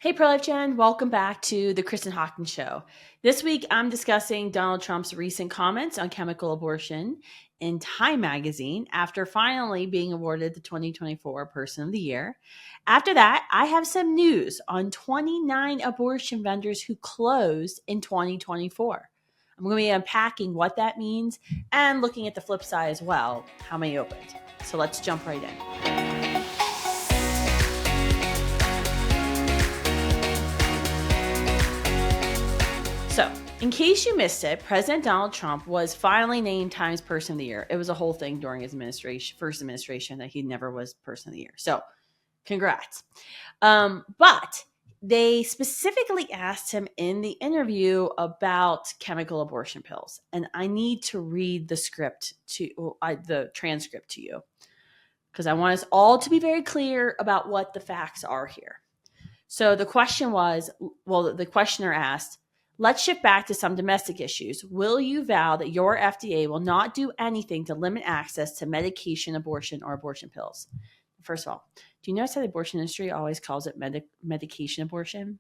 Hey, Pro-Life Gen, welcome back to the Kristen Hawkins Show. This week, I'm discussing Donald Trump's recent comments on chemical abortion in Time magazine after finally being awarded the 2024 Person of the Year. After that, I have some news on 29 abortion vendors who closed in 2024. I'm going to be unpacking what that means and looking at the flip side as well, how many opened. So let's jump right in. So, in case you missed it, President Donald Trump was finally named Time's Person of the Year. It was a whole thing during his first administration that he never was Person of the Year. So, congrats. But they specifically asked him in the interview about chemical abortion pills, and I need to read the transcript to you because I want us all to be very clear about what the facts are here. So the questioner asked, let's shift back to some domestic issues. Will you vow that your FDA will not do anything to limit access to medication abortion or abortion pills? First of all, do you notice how the abortion industry always calls it medication abortion?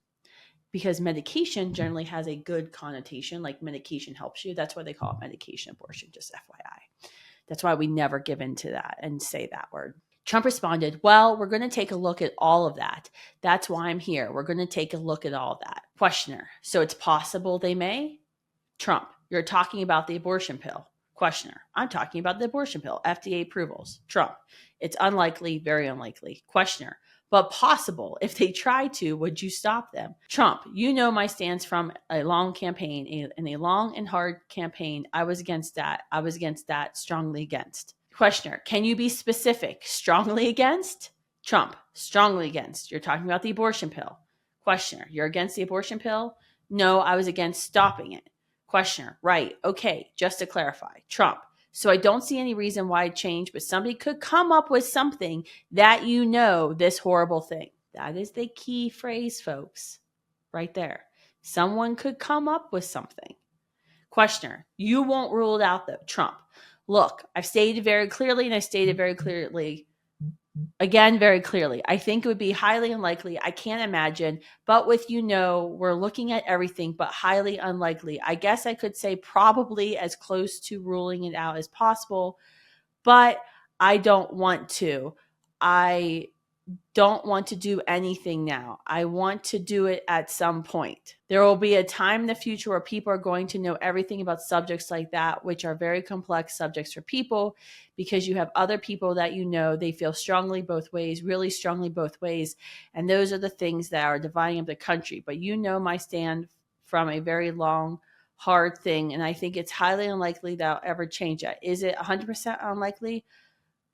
Because medication generally has a good connotation, like medication helps you. That's why they call it medication abortion, just FYI. That's why we never give into that and say that word. Trump responded, well, we're going to take a look at all of that. That's why I'm here. We're going to take a look at all of that. Questioner, so it's possible they may? Trump, you're talking about the abortion pill. Questioner, I'm talking about the abortion pill, FDA approvals. Trump, it's unlikely, very unlikely. Questioner, but possible. If they try to, would you stop them? Trump, you know my stance from a long campaign, in a long and hard campaign. I was against that. Strongly against. Questioner, can you be specific? Strongly against? Trump, strongly against. You're talking about the abortion pill. Questioner, you're against the abortion pill? No, I was against stopping it. Questioner, right, okay, just to clarify. Trump, so I don't see any reason why it changed, but somebody could come up with something that this horrible thing. That is the key phrase, folks, right there. Someone could come up with something. Questioner, you won't rule it out though. Trump, look, I've stated very clearly, and I stated very clearly, again, very clearly. I think it would be highly unlikely. I can't imagine, but we're looking at everything, but highly unlikely. I guess I could say probably as close to ruling it out as possible, but I don't want to. I don't want to do anything now. I want to do it at some point. There will be a time in the future where people are going to know everything about subjects like that, which are very complex subjects for people, because you have other people that they feel strongly both ways, really strongly both ways. And those are the things that are dividing up the country. But my stand from a very long, hard thing. And I think it's highly unlikely that I'll ever change that. Is it 100% unlikely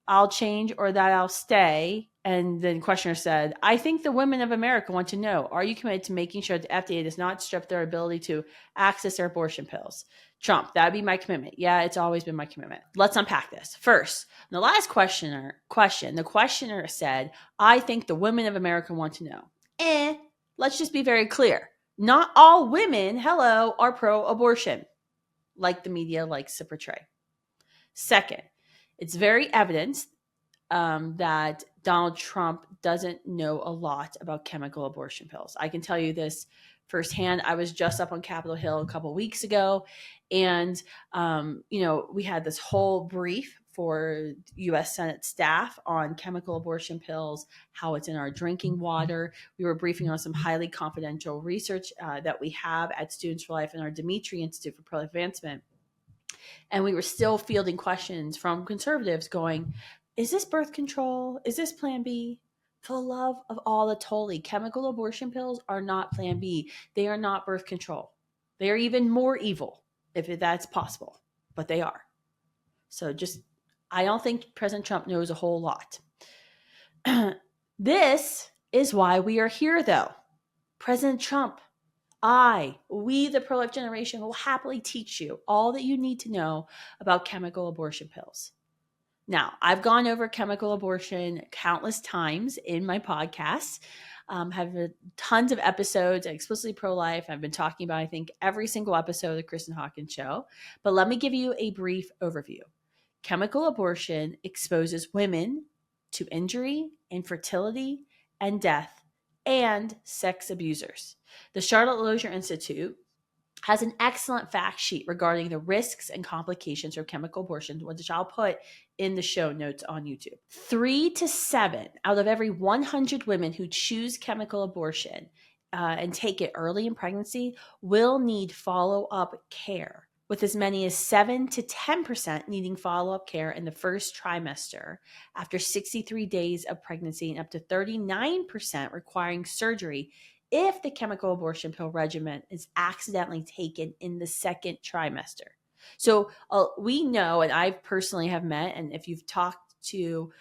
I'll change or that I'll stay? And the questioner said, I think the women of America want to know, are you committed to making sure the FDA does not strip their ability to access their abortion pills? Trump, that'd be my commitment. Yeah, it's always been my commitment. Let's unpack this. First, the last question, the questioner said, I think the women of America want to know. Let's just be very clear. Not all women, are pro-abortion, like the media likes to portray. Second, it's very evident that Donald Trump doesn't know a lot about chemical abortion pills. I can tell you this firsthand. I was just up on Capitol Hill a couple weeks ago, and we had this whole brief for U.S. Senate staff on chemical abortion pills, how it's in our drinking water. We were briefing on some highly confidential research that we have at Students for Life and our Dimitri Institute for Pro Advancement. And we were still fielding questions from conservatives going, is this birth control? Is this Plan B? For the love of all that's holy, chemical abortion pills are not Plan B. They are not birth control. They are even more evil, if that's possible, but they are. So I don't think President Trump knows a whole lot. This is why we are here, though. President Trump, we, the pro-life generation, will happily teach you all that you need to know about chemical abortion pills. Now, I've gone over chemical abortion countless times in my podcasts, have tons of episodes explicitly pro-life. I've been talking about, I think, every single episode of the Kristen Hawkins Show. But let me give you a brief overview. Chemical abortion exposes women to injury, infertility, and death and sex abusers. The Charlotte Lozier Institute has an excellent fact sheet regarding the risks and complications of chemical abortion, which I'll put in the show notes on YouTube. 3 to 7 out of every 100 women who choose chemical abortion and take it early in pregnancy will need follow-up care, with as many as 7 to 10% needing follow-up care in the first trimester after 63 days of pregnancy, and up to 39% requiring surgery if the chemical abortion pill regimen is accidentally taken in the second trimester. So we know, and I personally have met, and if you've talked to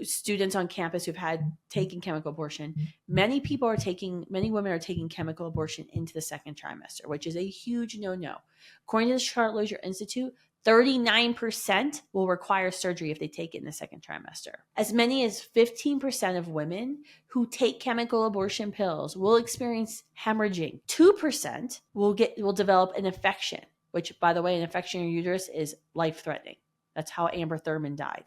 students on campus who've had taken chemical abortion, many women are taking chemical abortion into the second trimester, which is a huge no-no. According to the Charlotte Lozier Institute, 39% will require surgery if they take it in the second trimester. As many as 15% of women who take chemical abortion pills will experience hemorrhaging. 2% will develop an infection, which, by the way, an infection in your uterus is life-threatening. That's how Amber Thurman died.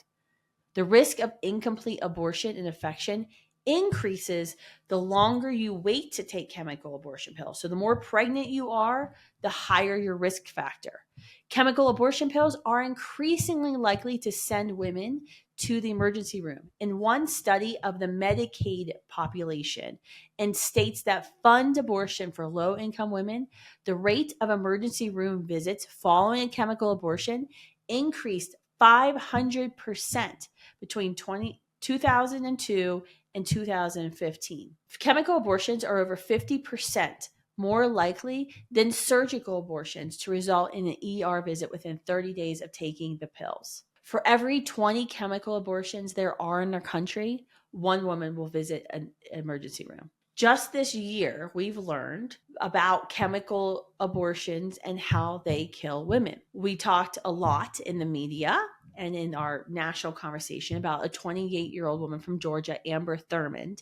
The risk of incomplete abortion and infection increases the longer you wait to take chemical abortion pills. So the more pregnant you are, the higher your risk factor. Chemical abortion pills are increasingly likely to send women to the emergency room. In one study of the Medicaid population, and states that fund abortion for low-income women, the rate of emergency room visits following a chemical abortion increased 500% between 2002 and 2015. Chemical abortions are over 50% more likely than surgical abortions to result in an ER visit within 30 days of taking the pills. For every 20 chemical abortions there are in our country, one woman will visit an emergency room. Just this year, we've learned about chemical abortions and how they kill women. We talked a lot in the media and in our national conversation about a 28-year-old woman from Georgia, Amber Thurman.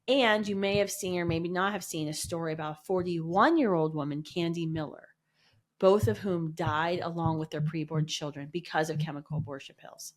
And you may have seen or maybe not have seen a story about a 41-year-old woman, Candy Miller, both of whom died along with their preborn children because of chemical abortion pills.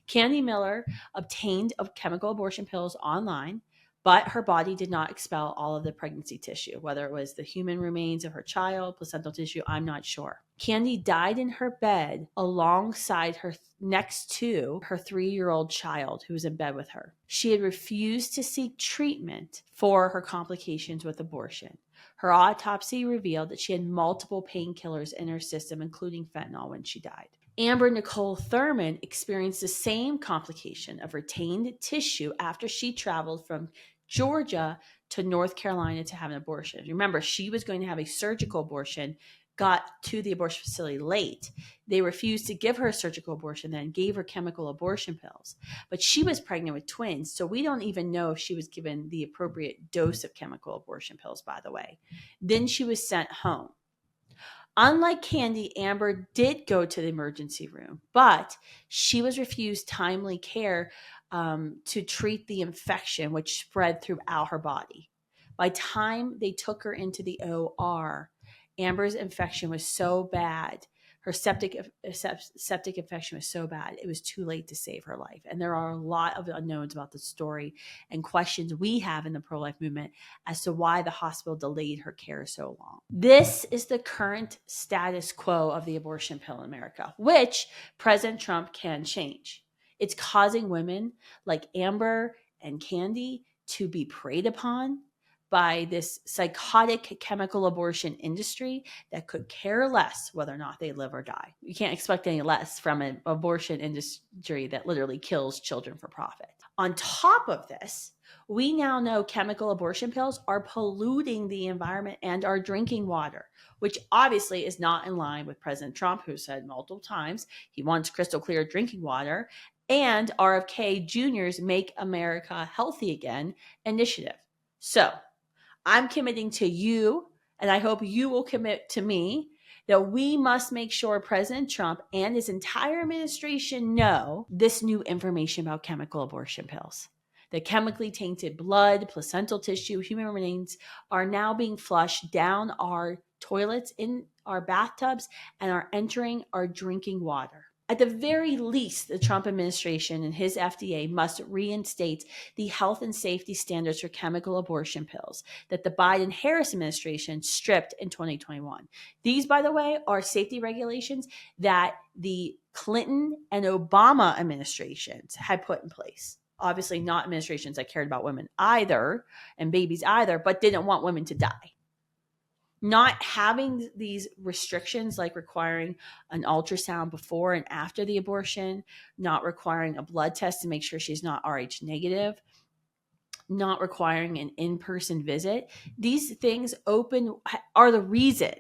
Candy Miller obtained chemical abortion pills online, but her body did not expel all of the pregnancy tissue, whether it was the human remains of her child, placental tissue, I'm not sure. Candy died in her bed alongside her, next to her 3-year-old child who was in bed with her. She had refused to seek treatment for her complications with abortion. Her autopsy revealed that she had multiple painkillers in her system, including fentanyl, when she died. Amber Nicole Thurman experienced the same complication of retained tissue after she traveled from Georgia to North Carolina to have an abortion. Remember, she was going to have a surgical abortion, got to the abortion facility late. They refused to give her a surgical abortion, then gave her chemical abortion pills. But she was pregnant with twins, so we don't even know if she was given the appropriate dose of chemical abortion pills, by the way. Then she was sent home. Unlike Candy, Amber did go to the emergency room, but she was refused timely care to treat the infection, which spread throughout her body. By the time they took her into the OR, Amber's infection was so bad, her septic infection was so bad, it was too late to save her life. And there are a lot of unknowns about the story and questions we have in the pro-life movement as to why the hospital delayed her care so long. This is the current status quo of the abortion pill in America, which President Trump can change. It's causing women like Amber and Candy to be preyed upon by this psychotic chemical abortion industry that could care less whether or not they live or die. You can't expect any less from an abortion industry that literally kills children for profit. On top of this, we now know chemical abortion pills are polluting the environment and our drinking water, which obviously is not in line with President Trump, who said multiple times he wants crystal clear drinking water, and RFK Jr.'s Make America Healthy Again initiative. So I'm committing to you, and I hope you will commit to me, that we must make sure President Trump and his entire administration know this new information about chemical abortion pills. The chemically tainted blood, placental tissue, human remains are now being flushed down our toilets, in our bathtubs, and are entering our drinking water. At the very least, the Trump administration and his FDA must reinstate the health and safety standards for chemical abortion pills that the Biden Harris administration stripped in 2021. These, by the way, are safety regulations that the Clinton and Obama administrations had put in place. Obviously, not administrations that cared about women either and babies either, but didn't want women to die. Not having these restrictions, like requiring an ultrasound before and after the abortion, not requiring a blood test to make sure she's not Rh negative, not requiring an in-person visit. These things are the reason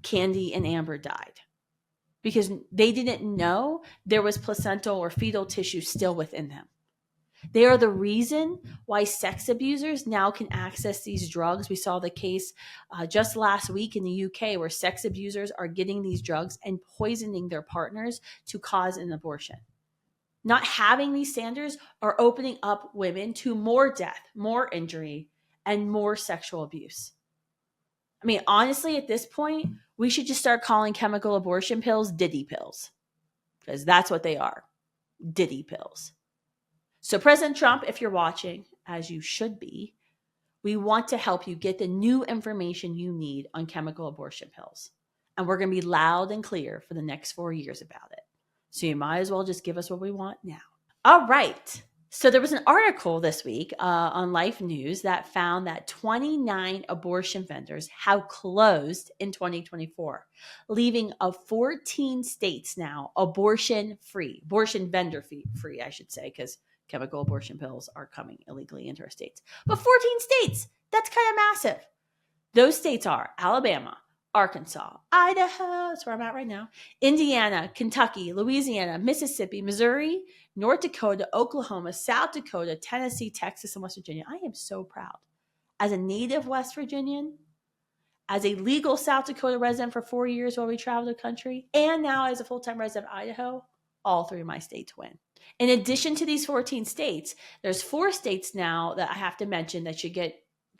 Candy and Amber died, because they didn't know there was placental or fetal tissue still within them. They are the reason why sex abusers now can access these drugs. We saw the case just last week in the UK where sex abusers are getting these drugs and poisoning their partners to cause an abortion. Not having these standards are opening up women to more death, more injury, and more sexual abuse. I mean, honestly, at this point, we should just start calling chemical abortion pills Diddy pills, because that's what they are, Diddy pills. So President Trump, if you're watching, as you should be, we want to help you get the new information you need on chemical abortion pills. And we're going to be loud and clear for the next 4 years about it. So you might as well just give us what we want now. All right. So there was an article this week on Life News that found that 29 abortion vendors have closed in 2024, leaving 14 states now abortion vendor free, I should say, because chemical abortion pills are coming illegally into our states. But 14 states, that's kind of massive. Those states are Alabama, Arkansas, Idaho, that's where I'm at right now, Indiana, Kentucky, Louisiana, Mississippi, Missouri, North Dakota, Oklahoma, South Dakota, Tennessee, Texas, and West Virginia. I am so proud. As a native West Virginian, as a legal South Dakota resident for 4 years while we traveled the country, and now as a full-time resident of Idaho, all three of my states win. In addition to these 14 states, there's 4 states now that I have to mention that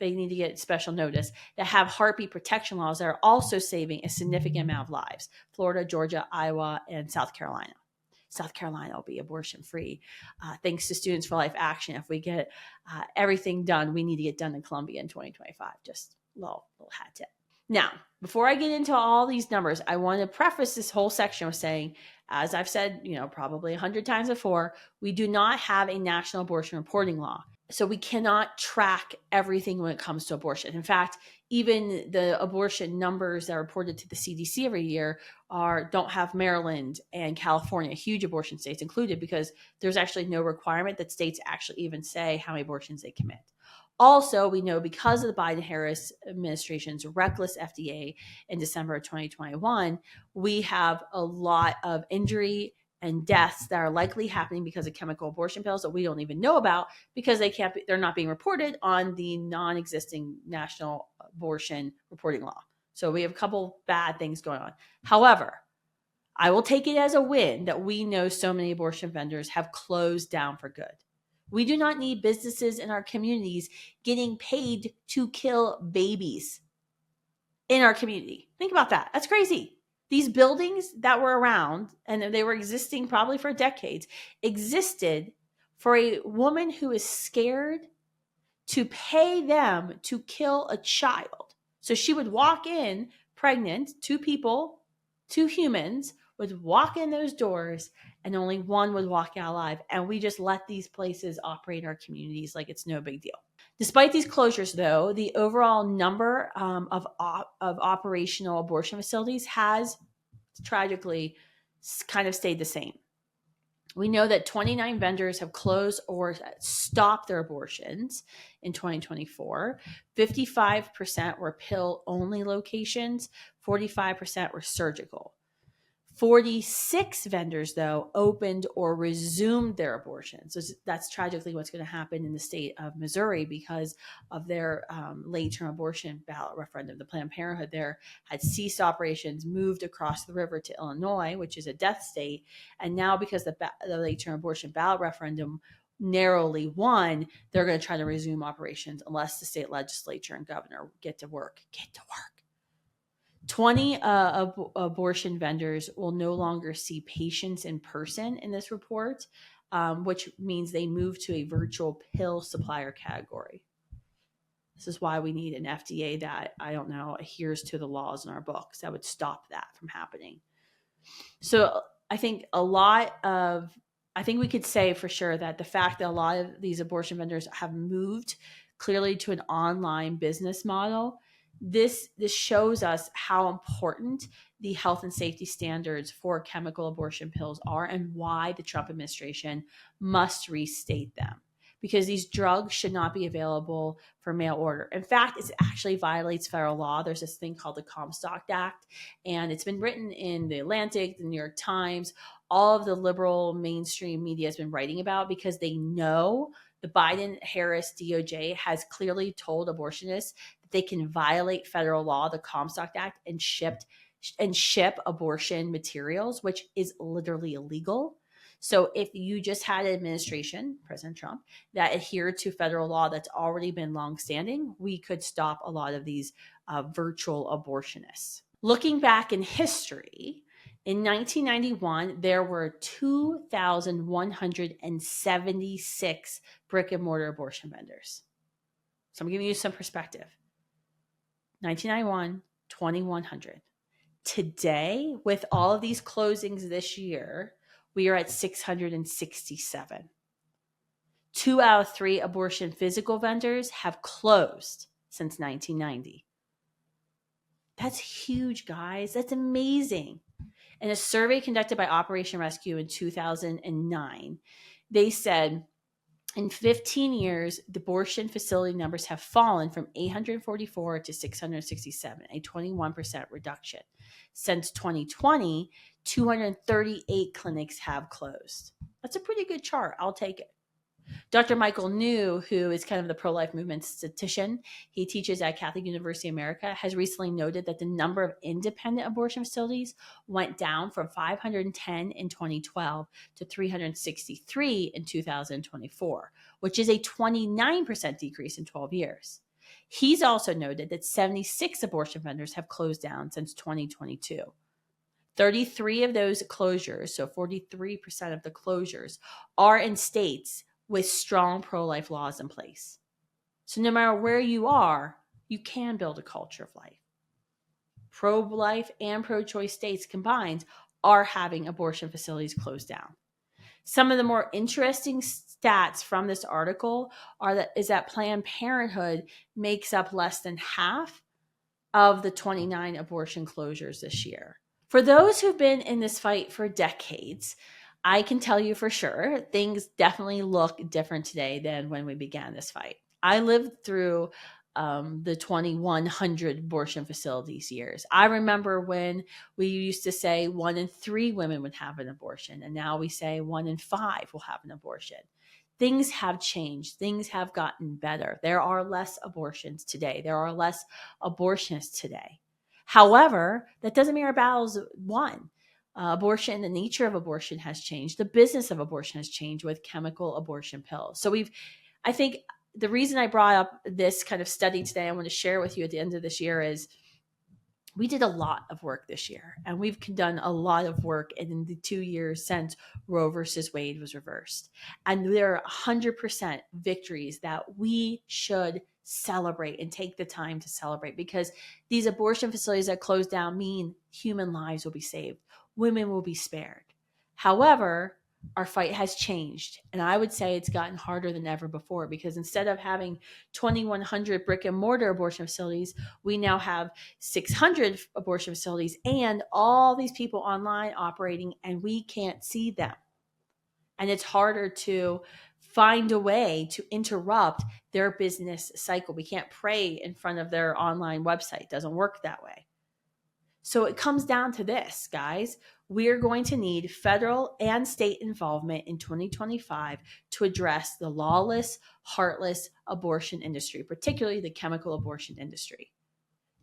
they need to get special notice, that have heartbeat protection laws that are also saving a significant amount of lives. Florida, Georgia, Iowa, and South Carolina. South Carolina will be abortion free. Thanks to Students for Life Action. If we get everything done, we need to get done in Columbia in 2025. Just a little hat tip. Now, before I get into all these numbers, I want to preface this whole section with saying, as I've said, probably 100 times before, we do not have a national abortion reporting law. So we cannot track everything when it comes to abortion. In fact, even the abortion numbers that are reported to the CDC every year don't have Maryland and California, huge abortion states, included, because there's actually no requirement that states actually even say how many abortions they commit. Also, we know because of the Biden-Harris administration's reckless FDA in December of 2021, we have a lot of injury and deaths that are likely happening because of chemical abortion pills that we don't even know about, because they're not being reported on the non-existing national abortion reporting law. So we have a couple bad things going on. However, I will take it as a win that we know so many abortion vendors have closed down for good. We do not need businesses in our communities getting paid to kill babies in our community. Think about that. That's crazy. These buildings that were around, and they were existing probably for decades, existed for a woman who is scared to pay them to kill a child. So she would walk in pregnant, 2 people, 2 humans would walk in those doors, and only one would walk out alive. And we just let these places operate in our communities like it's no big deal. Despite these closures, though, the overall number of operational abortion facilities has tragically kind of stayed the same. We know that 29 vendors have closed or stopped their abortions in 2024. 55% were pill-only locations. 45% were surgical. 46 vendors, though, opened or resumed their abortions. So that's tragically what's going to happen in the state of Missouri because of their late-term abortion ballot referendum. The Planned Parenthood there had ceased operations, moved across the river to Illinois, which is a death state. And now because the late-term abortion ballot referendum narrowly won, they're going to try to resume operations unless the state legislature and governor get to work. 20 abortion vendors will no longer see patients in person in this report, which means they move to a virtual pill supplier category. This is why we need an FDA that, I don't know, adheres to the laws in our books that would stop that from happening. So I think I think we could say for sure that the fact that a lot of these abortion vendors have moved clearly to an online business model, this shows us how important the health and safety standards for chemical abortion pills are and why the Trump administration must restate them. Because these drugs should not be available for mail order. In fact, it actually violates federal law. There's this thing called the Comstock Act, and it's been written in the Atlantic, the New York Times. All of the liberal mainstream media has been writing about, because they know the Biden-Harris DOJ has clearly told abortionists that they can violate federal law, the Comstock Act, and ship abortion materials, which is literally illegal. So if you just had an administration, President Trump, that adhered to federal law that's already been longstanding, we could stop a lot of these virtual abortionists. Looking back in history, in 1991, there were 2,176 brick and mortar abortion vendors. So I'm giving you some perspective. 1991, 2,100. Today, with all of these closings this year, we are at 667. 2 out of 3 abortion physical vendors have closed since 1990. That's huge, guys. That's amazing. In a survey conducted by Operation Rescue in 2009, they said in 15 years, the abortion facility numbers have fallen from 844 to 667, a 21% reduction. Since 2020, 238 clinics have closed. That's a pretty good chart. I'll take it. Dr. Michael New, who is kind of the pro-life movement statistician, he teaches at Catholic University of America, has recently noted that the number of independent abortion facilities went down from 510 in 2012 to 363 in 2024, which is a 29% decrease in 12 years. He's also noted that 76 abortion vendors have closed down since 2022. 33 of those closures, so 43% of the closures, are in states with strong pro-life laws in place. So no matter where you are, you can build a culture of life. Pro-life and pro-choice states combined are having abortion facilities closed down. Some of the more interesting stats from this article is that Planned Parenthood makes up less than half of the 29 abortion closures this year. For those who've been in this fight for decades, I can tell you for sure, things definitely look different today than when we began this fight. I lived through the 2,100 abortion facilities years. I remember when we used to say 1 in 3 women would have an abortion, and now we say 1 in 5 will have an abortion. Things have changed. Things have gotten better. There are less abortions today. There are less abortionists today. However, that doesn't mean our battle's won. Abortion, the nature of abortion has changed. The business of abortion has changed with chemical abortion pills. So I think the reason I brought up this kind of study today, I want to share with you at the end of this year, is we did a lot of work this year, and we've done a lot of work in the 2 years since Roe versus Wade was reversed. And there are 100% victories that we should celebrate and take the time to celebrate, because these abortion facilities that close down mean human lives will be saved. Women will be spared. However, our fight has changed, and I would say it's gotten harder than ever before, because instead of having 2,100 brick and mortar abortion facilities, we now have 600 abortion facilities and all these people online operating, and we can't see them. And it's harder to find a way to interrupt their business cycle. We can't pray in front of their online website. It doesn't work that way. So it comes down to this, guys. We're going to need federal and state involvement in 2025 to address the lawless, heartless abortion industry, particularly the chemical abortion industry,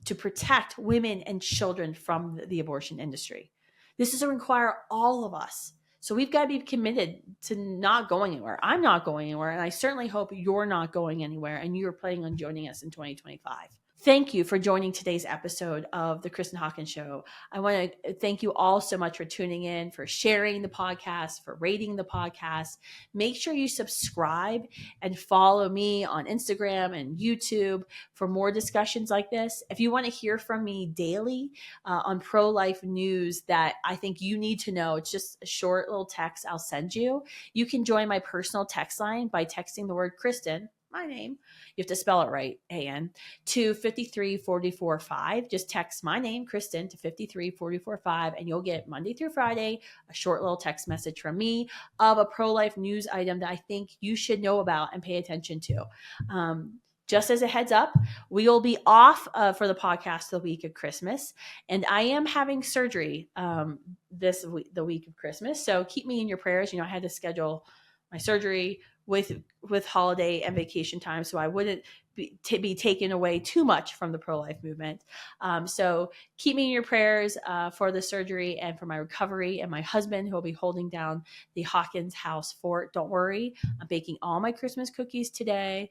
to protect women and children from the abortion industry. This is going to require all of us. So we've got to be committed to not going anywhere. I'm not going anywhere, and I certainly hope you're not going anywhere and you're planning on joining us in 2025. Thank you for joining today's episode of the Kristen Hawkins Show. I want to thank you all so much for tuning in, for sharing the podcast, for rating the podcast. Make sure you subscribe and follow me on Instagram and YouTube for more discussions like this. If you want to hear from me daily on pro-life news that I think you need to know, it's just a short little text I'll send you. You can join my personal text line by texting the word Kristen, my name. You have to spell it right, A-N, to 53445. Just text my name, Kristen, to 53445, and you'll get Monday through Friday a short little text message from me of a pro-life news item that I think you should know about and pay attention to. Just as a heads up, we will be off for the podcast the week of Christmas, and I am having surgery the week of Christmas. So keep me in your prayers. I had to schedule my surgery with holiday and vacation time, so I wouldn't be taken away too much from the pro-life movement. So keep me in your prayers for the surgery and for my recovery, and my husband, who will be holding down the Hawkins house fort. Don't worry, I'm baking all my Christmas cookies today.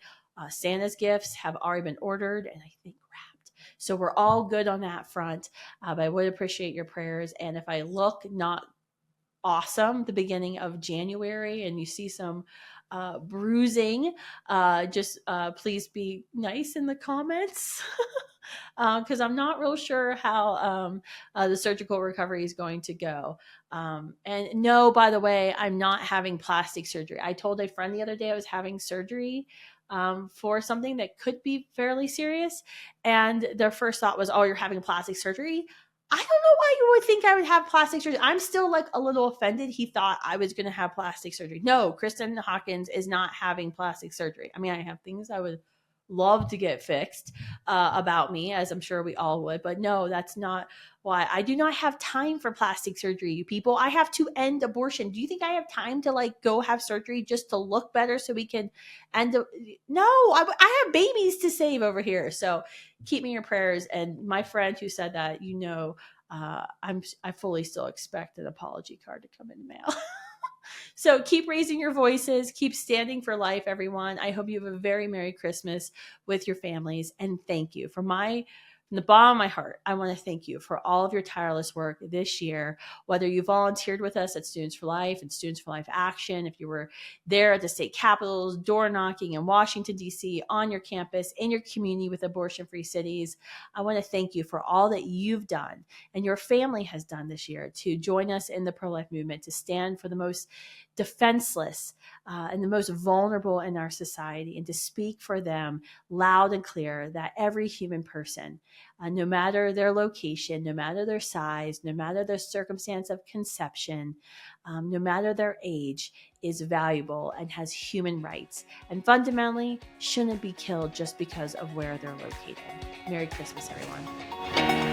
Santa's gifts have already been ordered and I think wrapped. So we're all good on that front. But I would appreciate your prayers. And if I look not awesome the beginning of January and you see some bruising, just please be nice in the comments. Because I'm not real sure how the surgical recovery is going to go. And no, by the way, I'm not having plastic surgery. I told a friend the other day I was having surgery for something that could be fairly serious. And their first thought was, oh, you're having plastic surgery? I don't know why you would think I would have plastic surgery. I'm still like a little offended. He thought I was going to have plastic surgery. No, Kristen Hawkins is not having plastic surgery. I mean, I have things I would love to get fixed about me, as I'm sure we all would. But no, that's not why. I do not have time for plastic surgery, you people. I have to end abortion. Do you think I have time to like go have surgery just to look better so we can end? No, I have babies to save over here. So keep me in your prayers. And my friend who said that, I fully still expect an apology card to come in the mail. So keep raising your voices, keep standing for life, everyone. I hope you have a very Merry Christmas with your families. And thank you. From the bottom of my heart, I want to thank you for all of your tireless work this year, whether you volunteered with us at Students for Life and Students for Life Action, if you were there at the state capitals, door knocking in Washington, D.C., on your campus, in your community with abortion-free cities. I want to thank you for all that you've done and your family has done this year to join us in the pro-life movement, to stand for the most defenseless and the most vulnerable in our society, and to speak for them loud and clear that every human person, no matter their location, no matter their size, no matter their circumstance of conception, no matter their age, is valuable and has human rights, and fundamentally shouldn't be killed just because of where they're located. Merry Christmas, everyone.